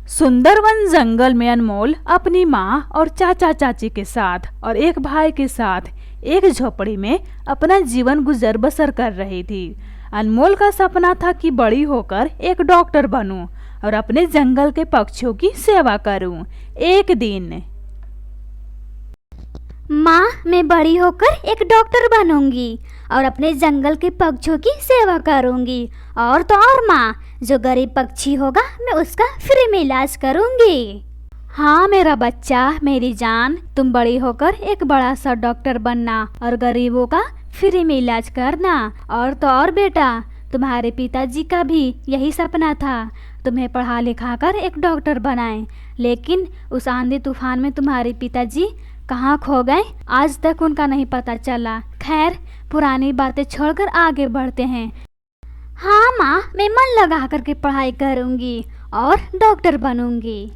सुंदरवन जंगल में अनमोल अपनी माँ और चाचा चाची के साथ और एक भाई के साथ एक झोपड़ी में अपना जीवन गुजर बसर कर रही थी। अनमोल का सपना था कि बड़ी होकर एक डॉक्टर बनूं और अपने जंगल के पक्षियों की सेवा करूं। एक दिन माँ, मैं बड़ी होकर एक डॉक्टर बनूंगी और अपने जंगल के पक्षियों की सेवा करूंगी। और तो और माँ, जो गरीब पक्षी होगा मैं उसका फ्री में इलाज करूंगी। हाँ मेरा बच्चा, मेरी जान, तुम बड़ी होकर एक बड़ा सा डॉक्टर बनना और गरीबों का फ्री में इलाज करना। और तो और बेटा, तुम्हारे पिताजी का भी यही सपना था, तुम्हें पढ़ा लिखा कर एक डॉक्टर बनाएं। लेकिन उस आंधी तूफान में तुम्हारे पिताजी कहाँ खो गए, आज तक उनका नहीं पता चला। खैर, पुरानी बातें छोड़कर आगे बढ़ते हैं। हाँ माँ, मैं मन लगा करके पढ़ाई करूंगी और डॉक्टर बनूंगी।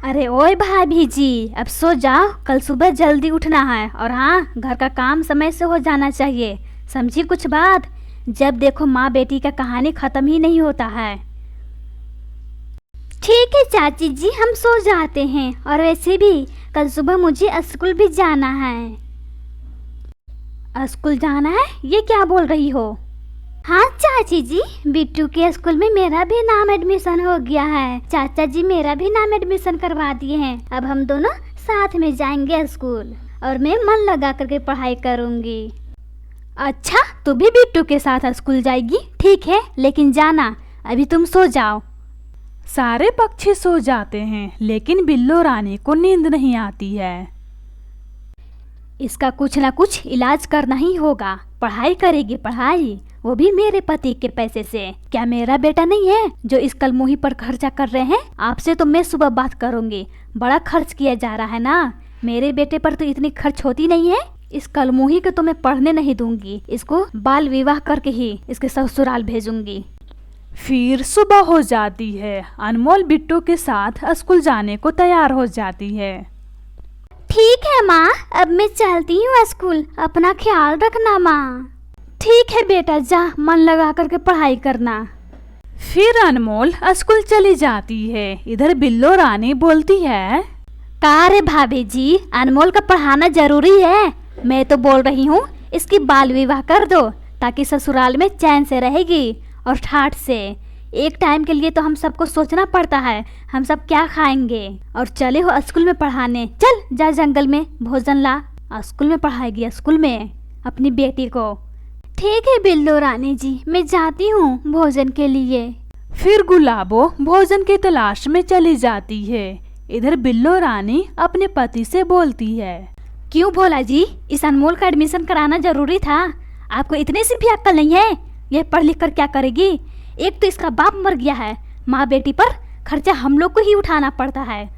अरे ओए भाभी जी, अब सो जाओ, कल सुबह जल्दी उठना है। और हाँ, घर का काम समय से हो जाना चाहिए, समझी कुछ बात? जब देखो माँ बेटी का कहानी खत्म ही नहीं होता है। ठीक है चाची जी, हम सो जाते हैं। और वैसे भी कल सुबह मुझे स्कूल भी जाना है। स्कूल जाना है? ये क्या बोल रही हो? हाँ चाची जी, बिट्टू के स्कूल में मेरा भी नाम एडमिशन हो गया है। चाचा जी मेरा भी नाम एडमिशन करवा दिए हैं। अब हम दोनों साथ में जाएंगे स्कूल और मैं मन लगा करके पढ़ाई करूंगी। अच्छा, तू भी बिट्टू के साथ स्कूल जाएगी? ठीक है, लेकिन जाना, अभी तुम सो जाओ। सारे पक्षी सो जाते हैं, लेकिन बिल्लो रानी को नींद नहीं आती है। इसका कुछ ना कुछ इलाज करना ही होगा। पढ़ाई करेगी पढ़ाई, वो भी मेरे पति के पैसे से। क्या मेरा बेटा नहीं है जो इस कलमुही पर खर्चा कर रहे हैं? आपसे तो मैं सुबह बात करूंगी। बड़ा खर्च किया जा रहा है ना, मेरे बेटे पर तो इतनी खर्च होती नहीं है। इस कलमुही को तो मैं पढ़ने नहीं दूंगी, इसको बाल विवाह करके ही इसके ससुराल भेजूंगी। फिर सुबह हो जाती है। अनमोल बिट्टू के साथ स्कूल जाने को तैयार हो जाती है। ठीक है माँ, अब मैं चलती हूँ स्कूल, अपना ख्याल रखना माँ। ठीक है बेटा, जा, मन लगा करके पढ़ाई करना। फिर अनमोल स्कूल चली जाती है। इधर बिल्लो रानी बोलती है, का रे भाभी जी, अनमोल का पढ़ाना जरूरी है। मैं तो बोल रही हूँ इसकी बाल विवाह कर दो, ताकि ससुराल में चैन से रहेगी और ठाठ से। एक टाइम के लिए तो हम सबको सोचना पड़ता है, हम सब क्या खाएंगे। और चले हो स्कूल में पढ़ाने, चल जा जंगल में भोजन ला, स्कूल में पढ़ाएगी स्कूल में अपनी बेटी को। ठीक है बिल्लो रानी जी, मैं जाती हूँ भोजन के लिए। फिर गुलाबो भोजन की तलाश में चली जाती है। इधर बिल्लो रानी अपने पति से बोलती है, क्यों भोला जी, इस अनमोल का एडमिशन कराना जरूरी था? आपको इतने से भी अक्ल नहीं है? ये पढ़ लिख कर क्या करेगी? एक तो इसका बाप मर गया है, माँ बेटी पर खर्चा हम लोग को ही उठाना पड़ता है,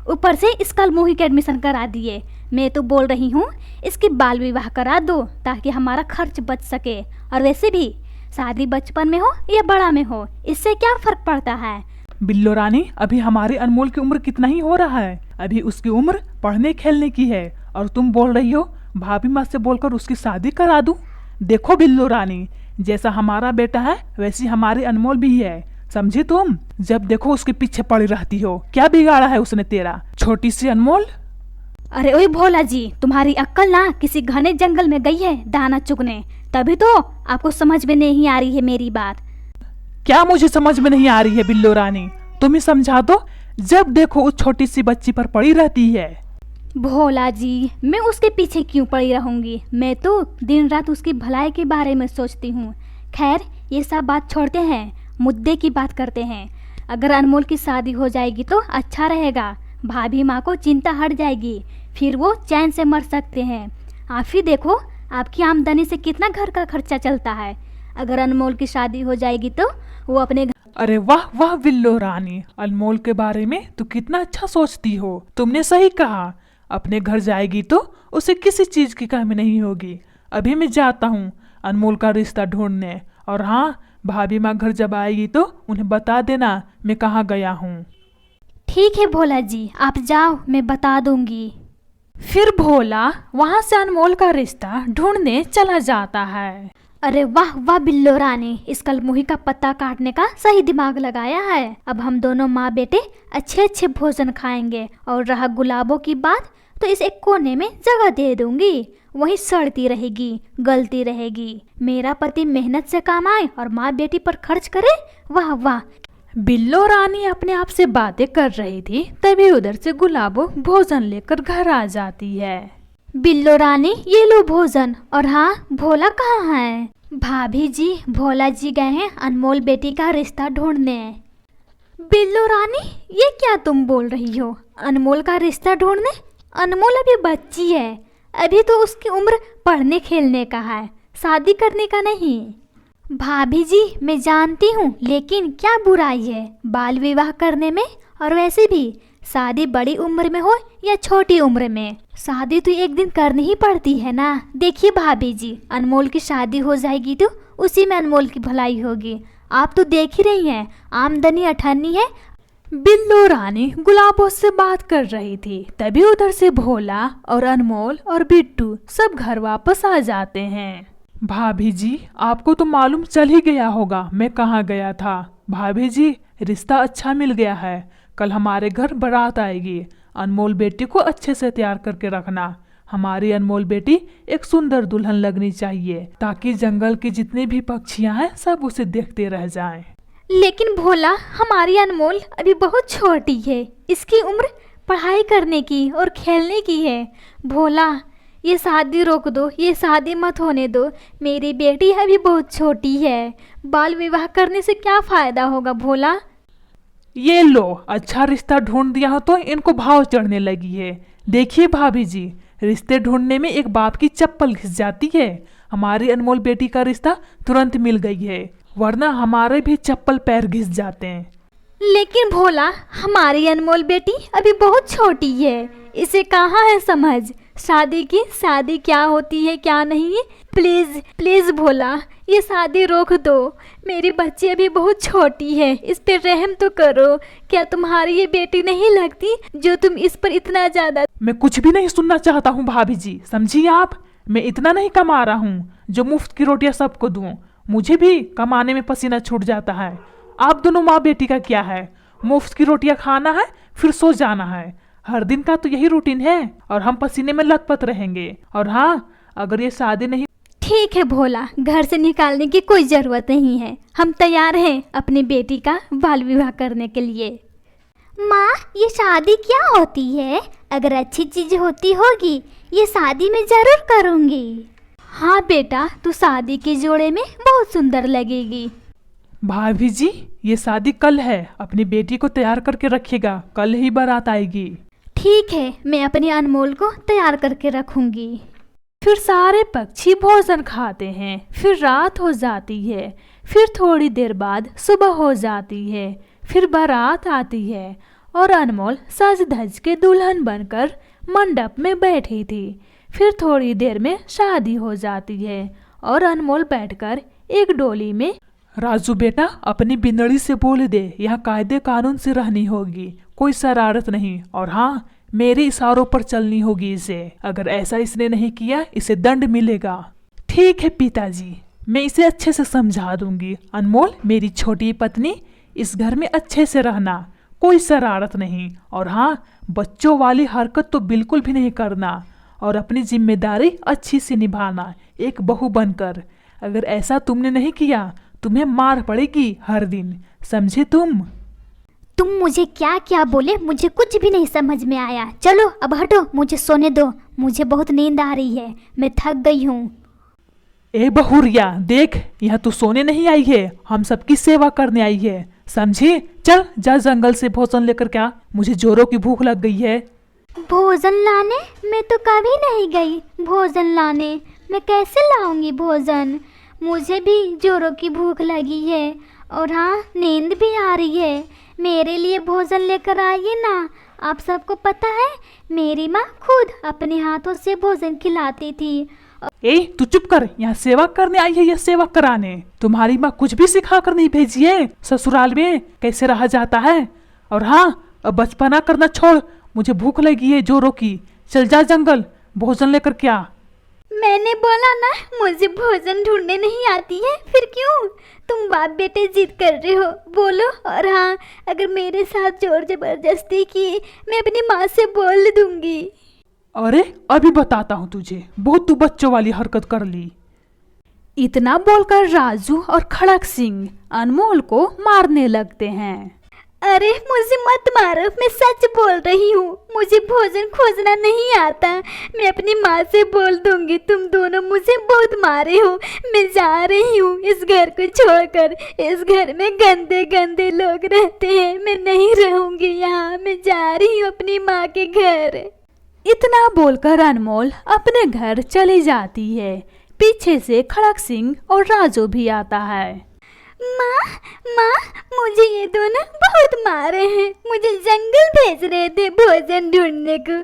ऊपर से इस कलमुही के एडमिशन करा दिए। मैं तो बोल रही हूँ इसकी बाल विवाह करा दो, ताकि हमारा खर्च बच सके। और वैसे भी शादी बचपन में हो या बड़ा में हो, इससे क्या फर्क पड़ता है? बिल्लो रानी, अभी हमारे अनमोल की उम्र कितना ही हो रहा है, अभी उसकी उम्र पढ़ने खेलने की है, और तुम बोल रही हो भाभी माँ से बोलकर उसकी शादी करा दूं? देखो बिल्लो रानी, जैसा हमारा बेटा है वैसी हमारी अनमोल भी है, समझी तुम? जब देखो उसके पीछे पड़ी रहती हो। क्या बिगाड़ा है उसने तेरा, छोटी सी अनमोल? अरे ओए भोला जी, तुम्हारी अक्ल ना किसी घने जंगल में गई है दाना चुगने, तभी तो आपको समझ में नहीं आ रही है मेरी बात। क्या मुझे समझ में नहीं आ रही है बिल्लो रानी? तुम ही समझा दो। जब देखो उस छोटी सी बच्ची पर पड़ी रहती है। भोला जी, मैं उसके पीछे क्यों पड़ी रहूंगी? मैं तो दिन रात उसकी भलाई के बारे में सोचती हूँ। खैर, ये सब बात छोड़ते हैं, मुद्दे की बात करते हैं। अगर अनमोल की शादी हो जाएगी तो अच्छा रहेगा, भाभी माँ को चिंता हट जाएगी, फिर वो चैन से मर सकते हैं। आप ही देखो आपकी आमदनी से कितना घर का खर्चा चलता है। अगर अनमोल की शादी हो जाएगी तो वो अपने अरे वाह वाह बिल्लो रानी, अनमोल के बारे में तू कितना अच्छा सोचती हो। तुमने सही कहा, अपने घर जाएगी तो उसे किसी चीज की कमी नहीं होगी। अभी मैं जाता हूँ अनमोल का रिश्ता ढूंढने, और हाँ, भाभी माँ घर जब आएगी तो उन्हें बता देना मैं कहाँ गया हूँ। ठीक है भोला जी, आप जाओ, मैं बता दूंगी। फिर भोला वहाँ से अनमोल का रिश्ता ढूंढने चला जाता है। अरे वाह वाह बिल्लो रानी, इस कलमुही का पत्ता काटने का सही दिमाग लगाया है। अब हम दोनों माँ बेटे अच्छे अच्छे भोजन खाएंगे। और रहा गुलाबों की बात, तो इस एक कोने में जगह दे दूंगी, वहीं सड़ती रहेगी, गलती रहेगी। मेरा पति मेहनत से कमाए और माँ बेटी पर खर्च करे, वाह वाह। बिल्लो रानी अपने आप से बातें कर रही थी, तभी उधर से गुलाबो भोजन लेकर घर आ जाती है। बिल्लो रानी ये लो भोजन। और हाँ, भोला कहाँ है? भाभी जी, भोला जी गए हैं अनमोल बेटी का रिश्ता ढूंढने। बिल्लो रानी ये क्या तुम बोल रही हो? अनमोल का रिश्ता ढूंढने? अनमोल अभी बच्ची है, अभी तो उसकी उम्र पढ़ने खेलने का है, शादी करने का नहीं। भाभी जी मैं जानती हूँ, लेकिन क्या बुराई है बाल विवाह करने में? और वैसे भी शादी बड़ी उम्र में हो या छोटी उम्र में, शादी तो एक दिन करनी ही पड़ती है ना। देखिए भाभी जी, अनमोल की शादी हो जाएगी तो उसी में अनमोल की भलाई होगी। आप तो देख ही रही हैं, आमदनी अठन्नी है। बिल्लो रानी गुलाबों से बात कर रही थी, तभी उधर से भोला और अनमोल और बिट्टू सब घर वापस आ जाते हैं। भाभी जी, आपको तो मालूम चल ही गया होगा मैं कहाँ गया था। भाभी जी, रिश्ता अच्छा मिल गया है, कल हमारे घर बारात आएगी। अनमोल बेटी को अच्छे से तैयार करके रखना। हमारी अनमोल बेटी एक सुंदर दुल्हन लगनी चाहिए, ताकि जंगल के जितने भी पक्षियां हैं सब उसे देखते रह जाएं। लेकिन भोला, हमारी अनमोल अभी बहुत छोटी है, इसकी उम्र पढ़ाई करने की और खेलने की है। भोला ये शादी रोक दो, ये शादी मत होने दो, मेरी बेटी अभी बहुत छोटी है। बाल विवाह करने से क्या फायदा होगा भोला? ये लो, अच्छा रिश्ता ढूंढ दिया हो तो इनको भाव चढ़ने लगी है। देखिए भाभी जी, रिश्ते ढूंढने में एक बाप की चप्पल घिस जाती है। हमारी अनमोल बेटी का रिश्ता तुरंत मिल गई है, वरना हमारे भी चप्पल पैर घिस जाते हैं। लेकिन भोला, हमारी अनमोल बेटी अभी बहुत छोटी है, इसे कहाँ है समझ शादी की, शादी क्या होती है क्या नहीं। प्लीज प्लीज भोला, ये शादी रोक दो, मेरी बच्ची अभी बहुत छोटी है, इस पे रहम तो करो। क्या तुम्हारी ये बेटी नहीं लगती जो तुम इस पर इतना ज्यादा? मैं कुछ भी नहीं सुनना चाहता हूँ भाभी जी, समझिए आप। मैं इतना नहीं कमा रहा हूँ जो मुफ्त की रोटियां सबको दूं। मुझे भी कमाने में पसीना छूट जाता है। आप दोनों माँ बेटी का क्या है? मुफ्त की रोटियां खाना है, फिर सो जाना है। हर दिन का तो यही रूटीन है और हम पसीने में लथपथ रहेंगे। और हाँ, अगर ये शादी नहीं। ठीक है भोला, घर से निकालने की कोई जरूरत नहीं है, हम तैयार हैं अपनी बेटी का बाल विवाह करने के लिए। माँ, ये शादी क्या होती है? अगर अच्छी चीज होती होगी ये शादी में जरूर करूँगी। हाँ बेटा, तू शादी के जोड़े में बहुत सुंदर लगेगी। भाभी जी, ये शादी कल है, अपनी बेटी को तैयार करके रखिएगा, कल ही बारात आएगी। ठीक है, मैं अपनी अनमोल को तैयार करके रखूंगी। फिर सारे पक्षी भोजन खाते हैं, फिर रात हो जाती है, फिर थोड़ी देर बाद सुबह हो जाती है, फिर बारात आती है और अनमोल सज धज के दुल्हन बनकर मंडप में बैठी थी। फिर थोड़ी देर में शादी हो जाती है और अनमोल बैठकर एक डोली में। राजू बेटा, अपनी बिंदड़ी से बोल दे, यहाँ कायदे कानून से रहनी होगी, कोई शरारत नहीं। और हाँ, मेरे इशारों पर चलनी होगी इसे। अगर ऐसा इसने नहीं किया, इसे दंड मिलेगा। ठीक है पिताजी, मैं इसे अच्छे से समझा दूंगी। अनमोल, मेरी छोटी पत्नी, इस घर में अच्छे से रहना, कोई शरारत नहीं। और हाँ, बच्चों वाली हरकत तो बिल्कुल भी नहीं करना और अपनी जिम्मेदारी अच्छी से निभाना एक बहू बनकर। अगर ऐसा तुमने नहीं किया, तुम्हें मार पड़ेगी हर दिन, समझे तुम मुझे क्या क्या बोले, मुझे कुछ भी नहीं समझ में आया। चलो अब हटो, मुझे सोने दो, मुझे बहुत नींद आ रही है, मैं थक गई हूँ। ए बहुरिया, देख, यहाँ तू सोने नहीं आई है, हम सबकी सेवा करने आई है, समझी? चल जा जंगल से भोजन लेकर क्या, मुझे जोरों की भूख लग गई है। भोजन लाने? मैं तो कभी नहीं गई भोजन लाने, मैं कैसे लाऊंगी भोजन? मुझे भी जोरों की भूख लगी है और हाँ, नींद भी आ रही है। मेरे लिए भोजन लेकर आइए ना। आप सबको पता है, मेरी माँ खुद अपने हाथों से भोजन खिलाती थी। ए, तू चुप कर, यहाँ सेवा करने आई है या सेवा कराने? तुम्हारी माँ कुछ भी सिखा कर नहीं भेजी है ससुराल में कैसे रहा जाता है। और हाँ, अब बचपना करना छोड़, मुझे भूख लगी है जोरों की। चल जा जंगल, भोजन लेकर क्या। मैंने बोला ना मुझे भोजन ढूंढने नहीं आती है, फिर क्यों तुम बाप बेटे जिद कर रहे हो? बोलो। और हाँ, अगर मेरे साथ जोर जबरदस्ती की मैं अपनी माँ से बोल दूंगी। अरे अभी बताता हूँ तुझे, बहुत तू बच्चों वाली हरकत कर ली। इतना बोलकर राजू और खड़क सिंह अनमोल को मारने लगते हैं। अरे मुझे मत मारो, मैं सच बोल रही हूँ, मुझे भोजन खोजना नहीं आता। मैं अपनी माँ से बोल दूंगी, तुम दोनों मुझे बहुत मारे हो। मैं जा रही हूँ इस घर को छोड़कर। इस घर में गंदे गंदे लोग रहते हैं, मैं नहीं रहूंगी यहाँ। मैं जा रही हूँ अपनी माँ के घर। इतना बोलकर अनमोल अपने घर चली जाती है। पीछे से खड़क सिंह और राजू भी आता है। माँ, मुझे ये दोनों बहुत मारे हैं। मुझे जंगल भेज रहे थे भोजन ढूंढने को।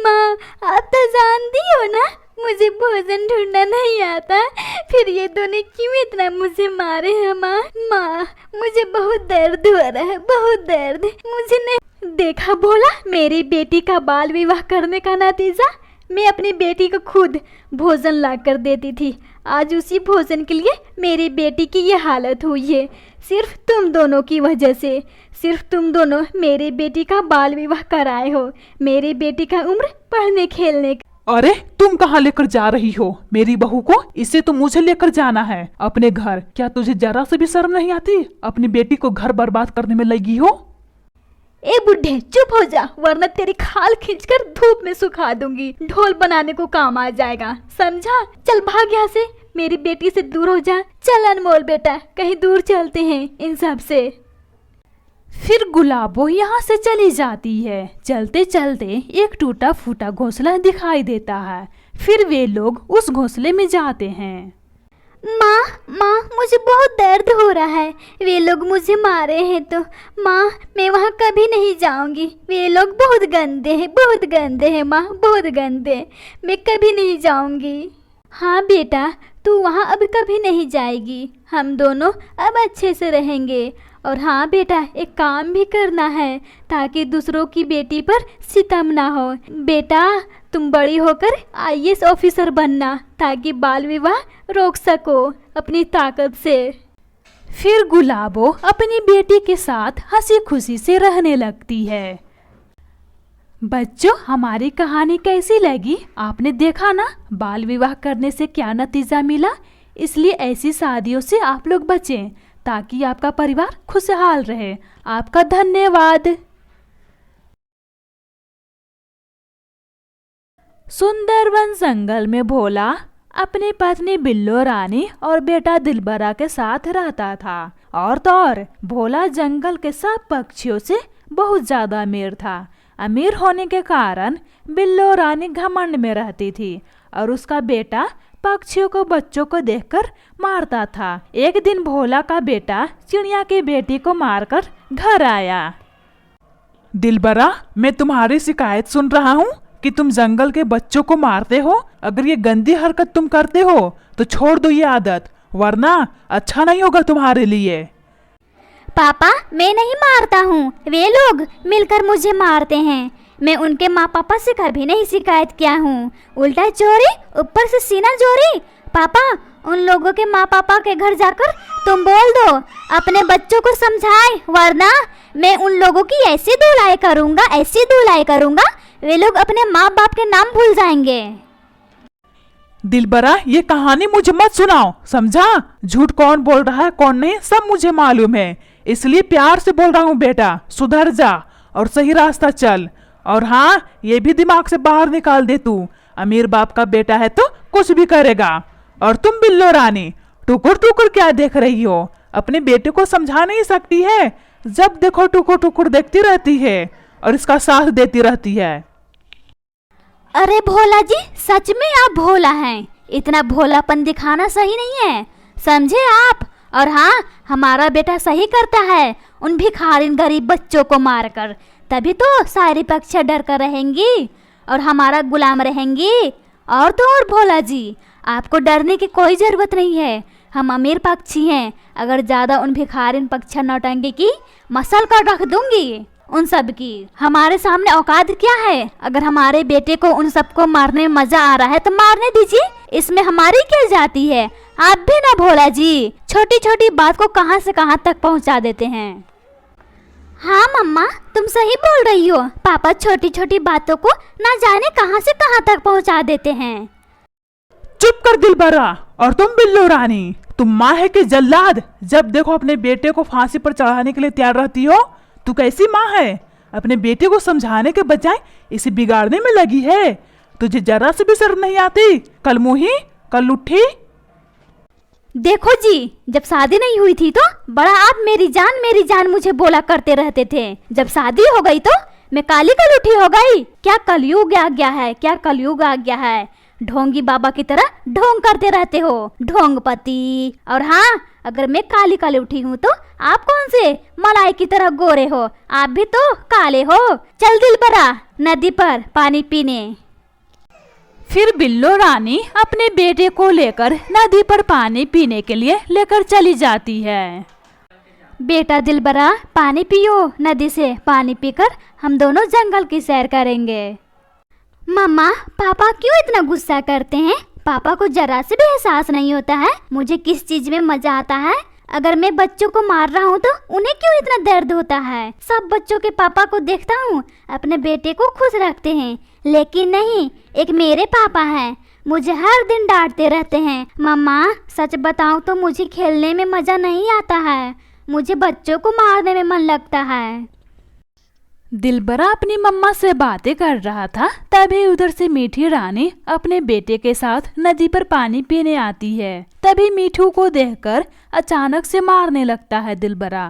माँ, आप तो जानती हो ना मुझे भोजन ढूंढना नहीं आता, फिर ये दोनों क्यों इतना मुझे मारे हैं? माँ, मुझे बहुत दर्द हो रहा है, बहुत दर्द। मुझे नहीं देखा बोला मेरी बेटी का बाल विवाह करने का नतीजा। मैं अपनी बेटी को खुद भोजन ला कर देती थी, आज उसी भोजन के लिए मेरी बेटी की ये हालत हुई है। सिर्फ तुम दोनों की वजह से, सिर्फ तुम दोनों मेरी बेटी का बाल विवाह कराए हो। मेरी बेटी का उम्र पढ़ने खेलने का। अरे तुम कहाँ लेकर जा रही हो मेरी बहू को? इसे तो मुझे लेकर जाना है अपने घर। क्या तुझे जरा से भी शर्म नहीं आती? अपनी बेटी को घर बर्बाद करने में लगी हो। ए बुढ़े, चुप हो जा, वरना तेरी खाल खींचकर धूप में सुखा दूंगी। ढोल बनाने को काम आ जाएगा, समझा? चल भाग यहाँ से, मेरी बेटी से दूर हो जा। चल अनमोल बेटा, कहीं दूर चलते हैं इन सब से। फिर गुलाबो यहाँ से चली जाती है। चलते चलते एक टूटा फूटा घोंसला दिखाई देता है। फिर वे लोग उस घोंसले में जाते हैं। माँ, मुझे बहुत दर्द हो रहा है। वे लोग मुझे मारे हैं तो माँ, मैं वहाँ कभी नहीं जाऊँगी। वे लोग बहुत गंदे हैं, बहुत गंदे हैं माँ, बहुत गंदे। मैं कभी नहीं जाऊँगी। हाँ बेटा, तू वहाँ अब कभी नहीं जाएगी। हम दोनों अब अच्छे से रहेंगे। और हाँ बेटा, एक काम भी करना है ताकि दूसरों की बेटी पर सितम ना हो। बेटा, तुम बड़ी होकर IAS ऑफिसर बनना ताकि बाल विवाह रोक सको अपनी ताकत से। फिर गुलाबो अपनी बेटी के साथ हंसी खुशी से रहने लगती है। बच्चों, हमारी कहानी कैसी लगी? आपने देखा ना बाल विवाह करने से क्या नतीजा मिला। इसलिए ऐसी शादियों से आप लोग बचें ताकि आपका परिवार खुशहाल रहे। आपका धन्यवाद। सुंदरवन जंगल में भोला अपनी पत्नी बिल्लो रानी और बेटा दिलबरा के साथ रहता था। और तो और भोला जंगल के सब पक्षियों से बहुत ज्यादा अमीर था। अमीर होने के कारण बिल्लो रानी घमंड में रहती थी और उसका बेटा पक्षियों को बच्चों को देखकर मारता था। एक दिन भोला का बेटा चिड़िया की बेटी को मारकर घर आया। दिलबरा, मैं तुम्हारी शिकायत सुन रहा हूँ कि तुम जंगल के बच्चों को मारते हो। अगर ये गंदी हरकत तुम करते हो तो छोड़ दो ये आदत, वरना अच्छा नहीं होगा तुम्हारे लिए। पापा, मैं नहीं मारता हूँ, वे लोग मिलकर मुझे मारते हैं। मैं उनके माँ पापा से कभी नहीं शिकायत किया हूँ। उल्टा चोरी, ऊपर से सीना चोरी। पापा, उन लोगों के माँ पापा के घर जाकर तुम बोल दो अपने बच्चों को समझाए, वरना मैं उन लोगों की ऐसी धुलाई करूँगा, ऐसी धुलाई करूँगा, वे लोग अपने माँ बाप के नाम भूल जाएंगे। दिलबरा, ये कहानी मुझे मत सुनाओ, समझा? झूठ कौन बोल रहा है कौन नहीं सब मुझे मालूम है, इसलिए प्यार से बोल रहा हूँ। बेटा सुधर जा और सही रास्ता चल। और हाँ, ये भी दिमाग से बाहर निकाल दे, तू अमीर बाप का बेटा है तो कुछ भी करेगा। और तुम बिल्लो रानी टुकुर टुकुर क्या देख रही हो? अपने बेटे को समझा नहीं सकती है? जब देखो टुकुर टुकुर देखती रहती है और इसका साथ देती रहती है। अरे भोला जी, सच में आप भोला हैं। इतना भोलापन दिखाना सही नहीं है, समझे आप? और हाँ, हमारा बेटा सही करता है उन भिखारिन गरीब बच्चों को मारकर। तभी तो सारी पक्षियाँ डर कर रहेंगी और हमारा गुलाम रहेंगी। और तो और भोला जी, आपको डरने की कोई ज़रूरत नहीं है। हम अमीर पक्षी हैं। अगर ज़्यादा उन भिखारिन पक्षियाँ नौटंकी की मसल कर रख दूंगी। उन सब की। हमारे सामने औकात क्या है? अगर हमारे बेटे को उन सबको मारने में मजा आ रहा है तो मारने दीजिए, इसमें हमारी क्या जाती है? आप भी ना भोला जी, छोटी छोटी बात को कहां से कहां तक पहुंचा देते हैं। हाँ मम्मा, तुम सही बोल रही हो। पापा छोटी छोटी बातों को ना जाने कहां से कहां तक पहुंचा देते हैं। चुप कर दिलबरा। और तुम बिल्लो रानी, तुम माँ है कि जल्लाद? जब देखो अपने बेटे को फांसी पर चढ़ाने के लिए तैयार रहती हो। तू कैसी माँ है? अपने बेटे को समझाने के बजाय इसे बिगाड़ने में लगी है। तुझे जरा से भी शर्म नहीं आती? कल मुही कल लुट्ठी। देखो जी, जब शादी नहीं हुई थी तो बड़ा आप मेरी जान मुझे बोला करते रहते थे। जब शादी हो गई तो मैं काली कलूठी हो गई। क्या कलयुग आ गया है, क्या कलयुग आ गया है। ढोंगी बाबा की तरह ढोंग करते रहते हो, ढोंगपति। और हाँ, अगर मैं काली कलूठी हूँ तो आप कौन से मलाई की तरह गोरे हो? आप भी तो काले हो। चल दिलबरा, नदी पर पानी पीने। फिर बिल्लो रानी अपने बेटे को लेकर नदी पर पानी पीने के लिए लेकर चली जाती है। बेटा दिलबरा, पानी पियो। नदी से पानी पीकर हम दोनों जंगल की सैर करेंगे। मम्मा, पापा क्यों इतना गुस्सा करते हैं? पापा को जरा से भी एहसास नहीं होता है मुझे किस चीज में मजा आता है। अगर मैं बच्चों को मार रहा हूँ तो उन्हें क्यों इतना दर्द होता है? सब बच्चों के पापा को देखता हूँ अपने बेटे को खुश रखते हैं, लेकिन नहीं, एक मेरे पापा हैं, मुझे हर दिन डांटते रहते हैं। मम्मा, सच बताऊँ तो मुझे खेलने में मजा नहीं आता है, मुझे बच्चों को मारने में मन लगता है। दिलबरा अपनी मम्मा से बातें कर रहा था, तभी उधर से मीठी रानी अपने बेटे के साथ नदी पर पानी पीने आती है। तभी मीठू को देखकर अचानक से मारने लगता है दिलबरा।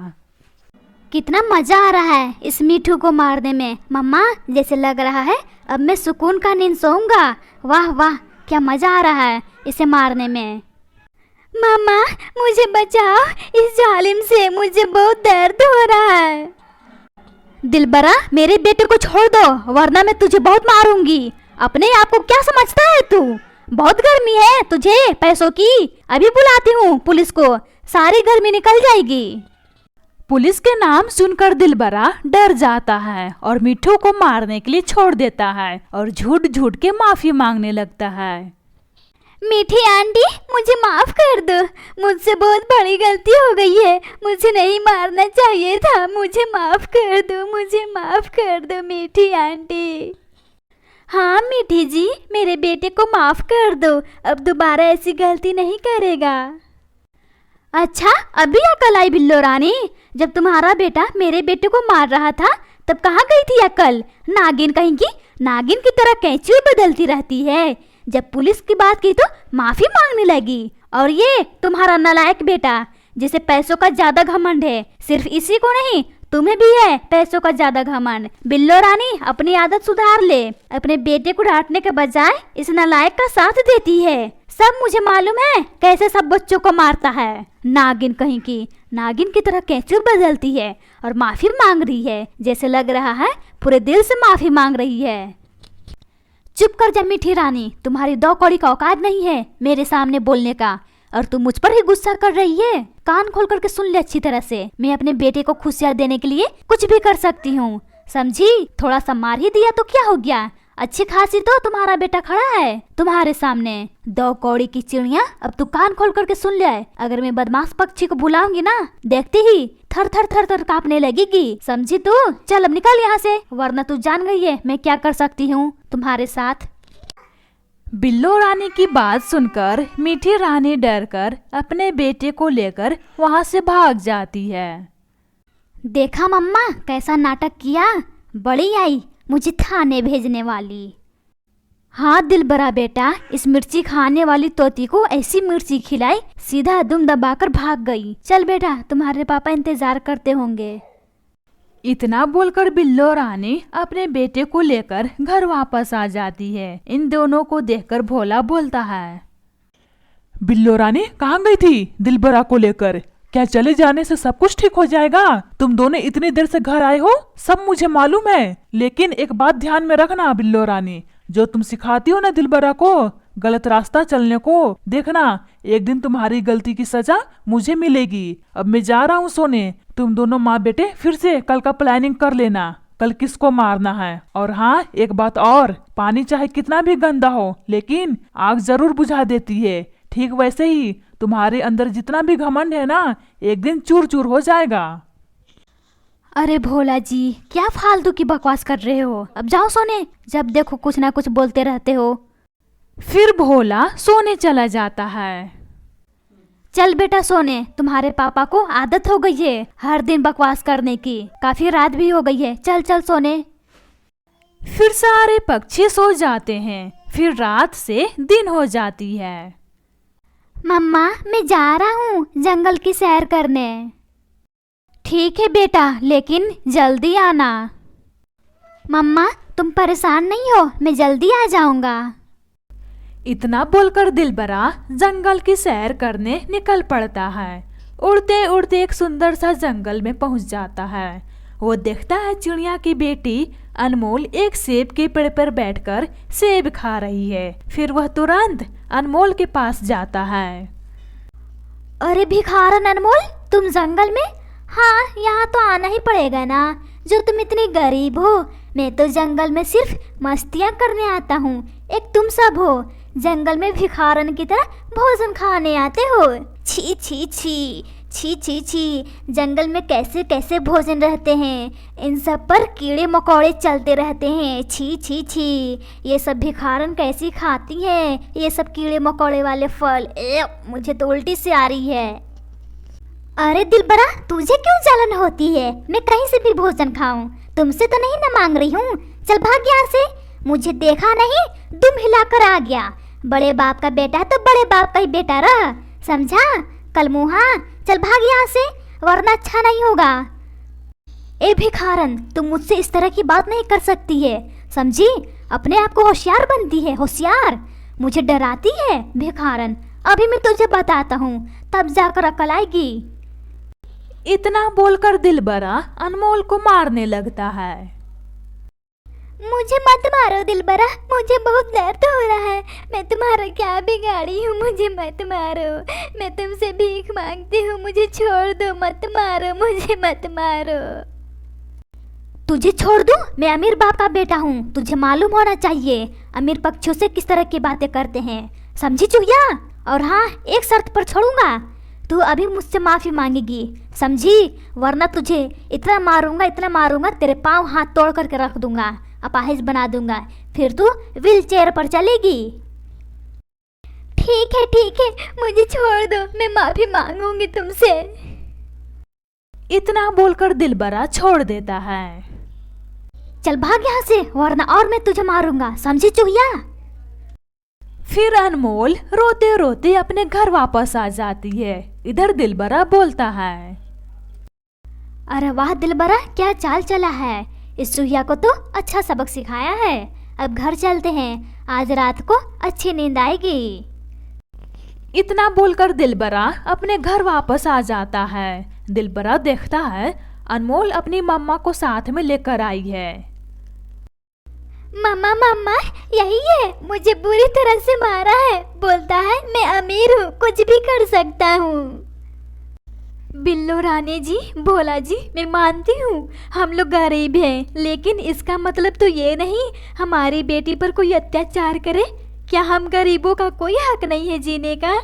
कितना मजा आ रहा है इस मीठू को मारने में। मम्मा, जैसे लग रहा है अब मैं सुकून का नींद सोऊंगा। वाह वाह, क्या मजा आ रहा है इसे मारने में। मम्मा, मुझे बचाओ, इस जालिम से मुझे बहुत दर्द हो रहा है। दिलबरा, मेरे बेटे को छोड़ दो वरना मैं तुझे बहुत मारूंगी। अपने आप को क्या समझता है तू? बहुत गर्मी है तुझे पैसों की। अभी बुलाती हूँ पुलिस को, सारी गर्मी निकल जाएगी। पुलिस के नाम सुनकर दिलबरा डर जाता है और मिठू को मारने के लिए छोड़ देता है और झूठ झूठ के माफी मांगने लगता है। मीठी आंटी, मुझे माफ कर दो, मुझसे बहुत बड़ी गलती हो गई है, मुझे नहीं मारना चाहिए था, मुझे माफ कर दो, मुझे माफ कर दो मीठी आंटी। हाँ मीठी जी, मेरे बेटे को माफ कर दो, अब दोबारा ऐसी गलती नहीं करेगा। अच्छा, अभी अकल आई बिल्लो रानी? जब तुम्हारा बेटा मेरे बेटे को मार रहा था तब कहाँ गई थी अकल? नागिन कहीं की, नागिन की तरह कैंची बदलती रहती है। जब पुलिस की बात की तो माफी मांगने लगी। और ये तुम्हारा नालायक बेटा जिसे पैसों का ज्यादा घमंड है, सिर्फ इसी को नहीं तुम्हें भी है पैसों का ज्यादा घमंड। बिल्लो रानी, अपनी आदत सुधार ले। अपने बेटे को डांटने के बजाय इस नालायक का साथ देती है। सब मुझे मालूम है कैसे सब बच्चों को मारता है। नागिन कहीं की, नागिन की तरह कैंची बदलती है और माफी मांग रही है, जैसे लग रहा है पूरे दिल से माफी मांग रही है। चुप कर जा मीठी रानी, तुम्हारी 2 कौड़ी का औकात नहीं है मेरे सामने बोलने का, और तुम मुझ पर ही गुस्सा कर रही है। कान खोल करके सुन ले अच्छी तरह से, मैं अपने बेटे को खुशियाँ देने के लिए कुछ भी कर सकती हूँ, समझी? थोड़ा सा मार ही दिया तो क्या हो गया? अच्छी खासी तो तुम्हारा बेटा खड़ा है तुम्हारे सामने। 2 कौड़ी की चिड़िया, अब तू कान खोल करके सुन ले। अगर मैं बदमाश पक्षी को बुलाऊंगी ना, देखते ही थर थर थर थर कांपने लगेगी, समझी तू? चल अब निकल यहाँ से, वरना तू जान गई है मैं क्या कर सकती हूँ तुम्हारे साथ। बिल्लो रानी की बात सुनकर मीठी रानी डरकर अपने बेटे को लेकर वहाँ से भाग जाती है। देखा मम्मा कैसा नाटक किया, बड़ी आई मुझे थाने भेजने वाली। हाँ दिलबरा बेटा, इस मिर्ची खाने वाली तोती को ऐसी मिर्ची खिलाई, सीधा दुम दबाकर भाग गई। चल बेटा, तुम्हारे पापा इंतजार करते होंगे। इतना बोलकर बिल्लो रानी अपने बेटे को लेकर घर वापस आ जाती है। इन दोनों को देखकर भोला बोलता है, बिल्लो रानी कहाँ गई थी दिलबरा को लेकर? क्या चले जाने से सब कुछ ठीक हो जाएगा? तुम दोनों इतनी देर से घर आए हो, सब मुझे मालूम है, लेकिन एक बात ध्यान में रखना बिल्लो रानी, जो तुम सिखाती हो ना दिलबरा को, गलत रास्ता चलने को। देखना, एक दिन तुम्हारी गलती की सजा मुझे मिलेगी। अब मैं जा रहा हूँ सोने। तुम दोनों माँ बेटे फिर से कल का प्लानिंग कर लेना, कल किसको मारना है। और हाँ, एक बात और, पानी चाहे कितना भी गंदा हो लेकिन आग जरूर बुझा देती है। ठीक वैसे ही तुम्हारे अंदर जितना भी घमंड है ना, एक दिन चूर चूर हो जाएगा। अरे भोला जी, क्या फालतू की बकवास कर रहे हो। अब जाओ सोने, जब देखो कुछ ना कुछ बोलते रहते हो। फिर भोला सोने चला जाता है। चल बेटा सोने, तुम्हारे पापा को आदत हो गई है हर दिन बकवास करने की। काफी रात भी हो गई है, चल चल सोने। फिर सारे पक्षी सो जाते हैं। फिर रात से दिन हो जाती है। मम्मा, मैं जा रहा हूँ जंगल की सैर करने। ठीक है बेटा, लेकिन जल्दी आना। मम्मा, तुम परेशान नहीं हो, मैं जल्दी आ जाऊंगा। इतना बोलकर दिलबरा जंगल की सैर करने निकल पड़ता है। उड़ते उड़ते एक सुंदर सा जंगल में पहुंच जाता है। वो देखता है चिड़िया की बेटी अनमोल एक सेब के पेड़ पर बैठकर सेब खा रही है। फिर वह तुरंत अनमोल के पास जाता है। अरे भिखारन अनमोल, तुम जंगल में? हाँ, यहाँ तो आना ही पड़ेगा ना, जो तुम इतनी गरीब हो। मैं तो जंगल में सिर्फ मस्तियाँ करने आता हूँ, एक तुम सब हो जंगल में भिखारन की तरह भोजन खाने आते हो। छी छी छी छी छी छी, जंगल में कैसे कैसे भोजन रहते हैं, इन सब पर कीड़े मकोड़े चलते रहते हैं। छी छी छी, ये सब भिखारन कैसी खाती हैं ये सब कीड़े मकोड़े वाले फल। मुझे तो उल्टी से आ रही है। अरे दिलबरा, तुझे क्यों जलन होती है? मैं कहीं से भी भोजन खाऊं, तुमसे तो नहीं ना मांग रही हूँ। चल भाग यहाँ से, मुझे देखा नहीं दुम हिलाकर आ गया। बड़े बाप का बेटा है तो बड़े बाप का ही बेटा रह, समझा? कलमुहा, चल भाग यहाँ से, वरना अच्छा नहीं होगा। ए भिखारन, तुम मुझसे इस तरह की बात नहीं कर सकती है, समझी? अपने आप को होशियार बनती है, होशियार। मुझे डराती है भिखारन। अभी मैं तुझे बताता हूँ, तब जाकर अकल आएगी। इतना बोलकर दिलबरा अनमोल को मारने लगता है। मुझे मत मारो दिलबरा, मुझे बहुत दर्द हो रहा है। मैं तुम्हारा क्या बिगाड़ी हूँ, मुझे मत मारो। मैं तुमसे भीख मांगती हूँ, मुझे छोड़ दो, मत मारो, मुझे मत मारो। तुझे छोड़ दूँ? मैं अमीर बाप का बेटा हूँ, तुझे मालूम होना चाहिए अमीर पक्षियों से किस तरह की बातें करते हैं, समझी चुहिया? और हाँ, एक शर्त पर छोड़ूंगा, तू अभी मुझसे माफ़ी मांगेगी, समझी? वरना तुझे इतना मारूंगा तेरे पाँव हाथ तोड़ करके रख दूंगा, अपाहिज बना दूंगा, फिर तू व्हील चेयर पर चलेगी। ठीक है, मुझे छोड़ दो, मैं माफ़ी मांगूंगी तुमसे। इतना बोलकर दिलबरा छोड़ देता है। चल भाग यहाँ से, वरना और मैं तुझे मारूंगा, समझी चुहिया? फिर अनमोल रोते रोते अपने घर वापस आ जाती है। इधर दिलबरा बोलता है, अरे वाह दिलबरा, क्या चाल चला है। इस चुहिया को तो अच्छा सबक सिखाया है। अब घर चलते हैं, आज रात को अच्छी नींद आएगी। इतना बोलकर दिलबरा अपने घर वापस आ जाता है। दिलबरा देखता है अनमोल अपनी मम्मा को साथ में लेकर आई है। मम्मा, यही है, मुझे बुरी तरह से मारा है, बोलता है मैं अमीर हूँ, कुछ भी कर सकता हूँ। बिल्लो रानी जी, भोला जी, मैं मानती हूँ हम लोग गरीब हैं, लेकिन इसका मतलब तो ये नहीं हमारी बेटी पर कोई अत्याचार करे। क्या हम गरीबों का कोई हक नहीं है जीने का?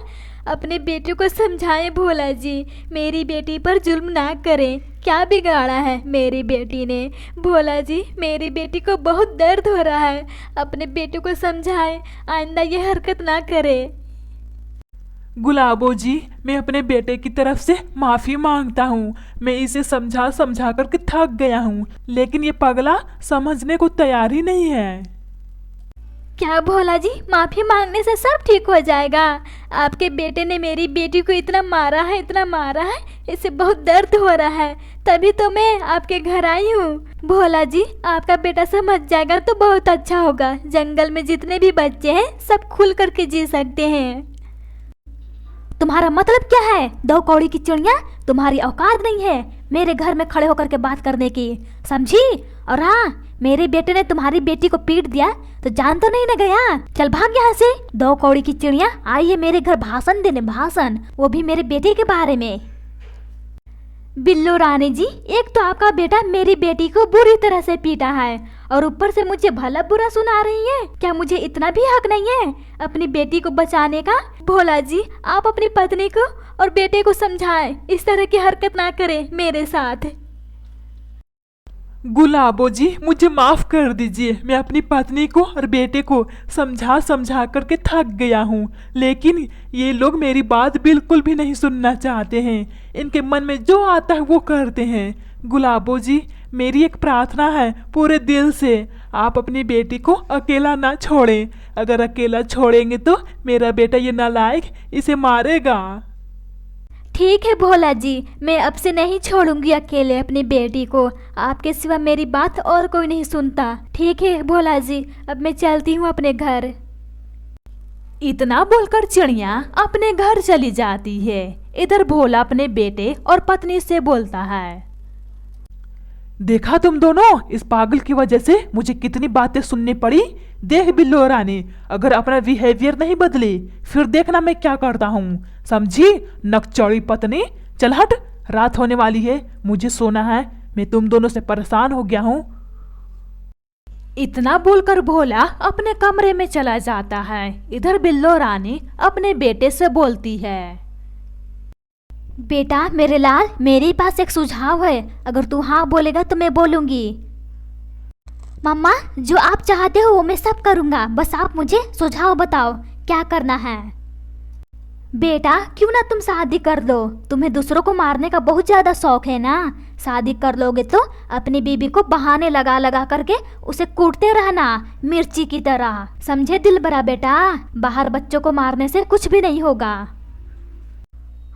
अपने बेटे को समझाएं भोला जी, मेरी बेटी पर जुल्म ना करें। क्या बिगाड़ा है मेरी बेटी ने? भोला जी, मेरी बेटी को बहुत दर्द हो रहा है, अपने बेटे को समझाएं, आइंदा ये हरकत ना करे। गुलाबो जी, मैं अपने बेटे की तरफ से माफ़ी मांगता हूँ। मैं इसे समझा करके थक गया हूँ, लेकिन ये पगला समझने को तैयार ही नहीं है। क्या भोला जी, माफ़ी मांगने से सब ठीक हो जाएगा? आपके बेटे ने मेरी बेटी को इतना मारा है, इसे बहुत दर्द हो रहा है, तभी तो मैं आपके घर आई हूँ। भोला जी, आपका बेटा समझ जाएगा तो बहुत अच्छा होगा। जंगल में जितने भी बच्चे हैं सब खुल करके जी सकते हैं। तुम्हारा मतलब क्या है? दो कौड़ी की चिड़िया, तुम्हारी औकात नहीं है। मेरे घर में खड़े होकर के बात करने की, समझी? और हाँ, मेरे बेटे ने तुम्हारी बेटी को पीट दिया तो जान तो नहीं न गया। चल भाग यहाँ से। 2 कौड़ी की चिड़िया आई है मेरे घर भाषण देने, भाषण, वो भी मेरे बेटे के बारे में। बिल्लो रानी जी, एक तो आपका बेटा मेरी बेटी को बुरी तरह से पीटा है और ऊपर से मुझे भला बुरा सुना रही है। क्या मुझे इतना भी हक नहीं है अपनी बेटी को बचाने का? भोला जी, आप अपनी पत्नी को और बेटे को समझाएं, इस तरह की हरकत ना करें मेरे साथ। गुलाबो जी, मुझे माफ कर दीजिए। मैं अपनी पत्नी को और बेटे को समझा समझा करके थक गया हूँ, लेकिन ये लोग मेरी बात बिल्कुल भी नहीं सुनना चाहते हैं। इनके मन में जो आता है वो करते हैं। गुलाबो जी, मेरी एक प्रार्थना है पूरे दिल से, आप अपनी बेटी को अकेला ना छोड़ें। अगर अकेला छोड़ेंगे तो मेरा बेटा ये नालायक इसे मारेगा। ठीक है भोला जी, मैं अब से नहीं छोड़ूंगी अकेले अपनी बेटी को। आपके सिवा मेरी बात और कोई नहीं सुनता। ठीक है भोला जी, अब मैं चलती हूँ अपने घर। इतना बोलकर चिड़िया अपने घर चली जाती है। इधर भोला अपने बेटे और पत्नी से बोलता है, देखा तुम दोनों, इस पागल की वजह से मुझे कितनी बातें सुननी पड़ी। देख बिल्लो रानी, अगर अपना बिहेवियर नहीं बदली फिर देखना मैं क्या करता हूँ, समझी? नकचौड़ी पत्नी, चल हट, रात होने वाली है, मुझे सोना है। मैं तुम दोनों से परेशान हो गया हूँ। इतना बोलकर भोला अपने कमरे में चला जाता है। इधर बिल्लो रानी अपने बेटे से बोलती है, बेटा मेरे लाल, मेरे पास एक सुझाव है, अगर तू हाँ बोलेगा तो मैं बोलूंगी। मम्मा, जो आप चाहते हो वो मैं सब करूंगा, बस आप मुझे सुझाव बताओ क्या करना है। बेटा, क्यों ना तुम शादी कर लो? तुम्हें दूसरों को मारने का बहुत ज्यादा शौक है ना। शादी कर लोगे तो अपनी बीबी को बहाने लगा लगा करके उसे कूटते रहना, मिर्ची की तरह, समझे दिल बड़ा बेटा? बाहर बच्चों को मारने से कुछ भी नहीं होगा।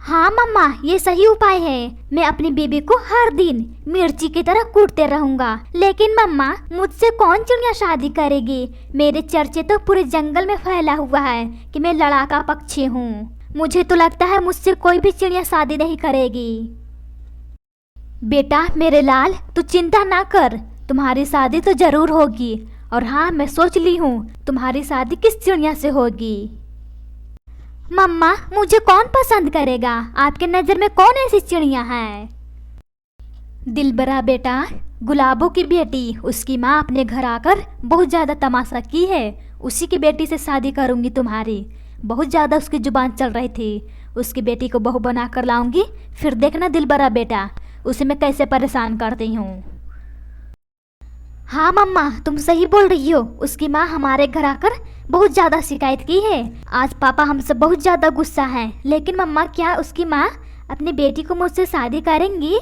हाँ मम्मा, ये सही उपाय है। मैं अपनी बीबी को हर दिन मिर्ची की तरह कूटते रहूंगा। लेकिन मम्मा, मुझसे कौन चिड़िया शादी करेगी? मेरे चर्चे तो पूरे जंगल में फैला हुआ है कि मैं लड़ाका पक्षी हूँ। मुझे तो लगता है मुझसे कोई भी चिड़िया शादी नहीं करेगी। बेटा मेरे लाल, तू चिंता ना कर, तुम्हारी शादी तो जरूर होगी। और हाँ, मैं सोच ली हूँ तुम्हारी शादी किस चिड़िया से होगी। मम्मा, मुझे कौन पसंद करेगा? आपके नजर में कौन ऐसी चिड़िया है? दिलबरा बेटा, गुलाबों की बेटी, उसकी माँ अपने घर आकर बहुत ज़्यादा तमाशा की है। उसी की बेटी से शादी करूँगी तुम्हारी। बहुत ज़्यादा उसकी जुबान चल रही थी। उसकी बेटी को बहू बना कर लाऊंगी, फिर देखना दिलबरा बेटा, उसे मैं कैसे परेशान करती हूँ। हाँ मम्मा, तुम सही बोल रही हो। उसकी माँ हमारे घर आकर बहुत ज़्यादा शिकायत की है। आज पापा हमसे बहुत ज़्यादा गुस्सा हैं। लेकिन मम्मा, क्या उसकी माँ अपनी बेटी को मुझसे शादी करेंगी?